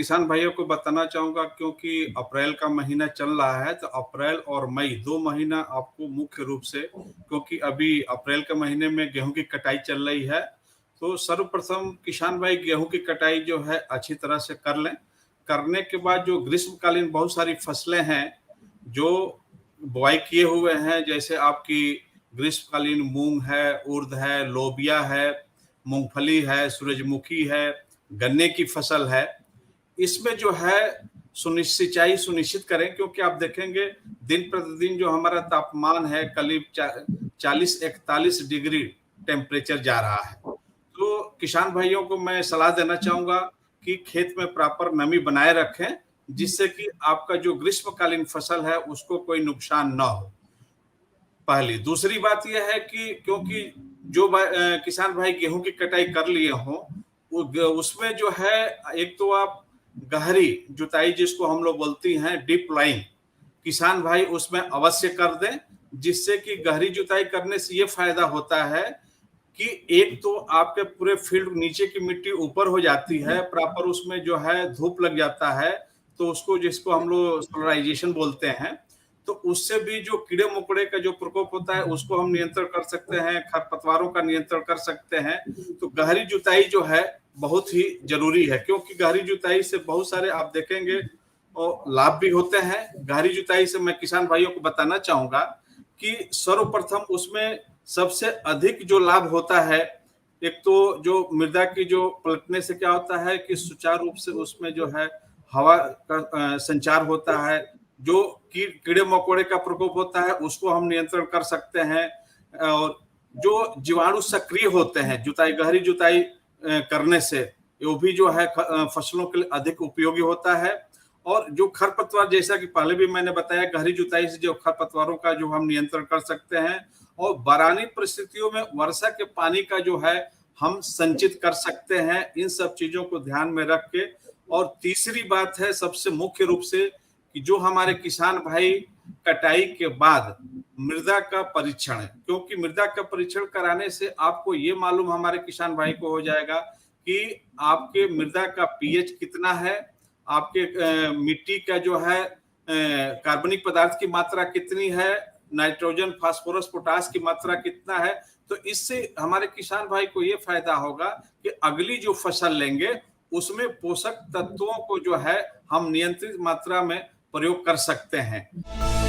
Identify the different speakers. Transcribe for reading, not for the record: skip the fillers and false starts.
Speaker 1: किसान भाइयों को बताना चाहूँगा क्योंकि अप्रैल का महीना चल रहा है, तो अप्रैल और मई 2 महीना आपको मुख्य रूप से क्योंकि अभी अप्रैल के महीने में गेहूँ की कटाई चल रही है, तो सर्वप्रथम किसान भाई गेहूँ की कटाई जो है अच्छी तरह से कर लें। करने के बाद जो ग्रीष्मकालीन बहुत सारी फसलें हैं, जो बुआई किए हुए हैं, जैसे आपकी ग्रीष्मकालीन मूँग है, उड़द है, लोबिया है, मूँगफली है, सूरजमुखी है, गन्ने की फसल है। इसमें जो है सिंचाई सुनिश्चित करें क्योंकि आप देखेंगे दिन प्रतिदिन जो हमारा तापमान है करीब 40-41 डिग्री टेम्परेचर जा रहा है। तो किसान भाइयों को मैं सलाह देना चाहूँगा कि खेत में प्रॉपर नमी बनाए रखें, जिससे कि आपका जो ग्रीष्मकालीन फसल है उसको कोई नुकसान ना हो। पहली, दूसरी बात ये है कि क्योंकि जो किसान भाई गेहूँ की कटाई कर लिए हों, उसमें जो है एक तो आप गहरी जुताई जिसको हम लोग बोलती हैं डीप लाइन, किसान भाई उसमें अवश्य कर दें, जिससे कि गहरी जुताई करने से ये फायदा होता है कि एक तो आपके पूरे फील्ड नीचे की मिट्टी ऊपर हो जाती है, प्रॉपर उसमें जो है धूप लग जाता है, तो उसको जिसको हम लोग सोलराइजेशन बोलते हैं, तो उससे भी जो कीड़े-मकोड़े का जो प्रकोप होता है, उसको हम नियंत्रण कर सकते हैं, खरपतवारों का नियंत्रण कर सकते हैं। तो गहरी जुताई जो है बहुत ही ज़रूरी है क्योंकि गहरी जुताई से बहुत सारे आप देखेंगे लाभ भी होते हैं। गहरी जुताई से मैं किसान भाइयों को बताना चाहूँगा कि सर्वप्रथम उसमें सबसे अधिक जो लाभ होता है, एक तो जो मृदा की जो पलटने से क्या होता है कि सुचारू रूप से उसमें जो है हवा का संचार होता है, जो कीड़े-मकोड़े का प्रकोप होता है उसको हम नियंत्रण कर सकते हैं और जो जीवाणु सक्रिय होते हैं जुताई गहरी जुताई करने से, वो भी जो है फसलों के लिए अधिक उपयोगी होता है और जो खरपतवार जैसा कि पहले भी मैंने बताया गहरी जुताई से जो खरपतवारों का जो हम नियंत्रण कर सकते हैं और बारानी परिस्थितियों में वर्षा के पानी का जो है हम संचित कर सकते हैं, इन सब चीजों को ध्यान में रख के। और तीसरी बात है सबसे मुख्य रूप से कि जो हमारे किसान भाई कटाई के बाद मृदा का परीक्षण है, क्योंकि मृदा का परीक्षण कराने से आपको ये मालूम हमारे किसान भाई को हो जाएगा कि आपके मृदा का पीएच कितना है, आपके मिट्टी का जो है कार्बनिक पदार्थ की मात्रा कितनी है, नाइट्रोजन, फास्फोरस, पोटास की मात्रा कितना है। तो इससे हमारे किसान भाई को ये फायदा होगा कि अगली जो फसल लेंगे उसमें पोषक तत्वों को जो है हम नियंत्रित मात्रा में प्रयोग कर सकते हैं।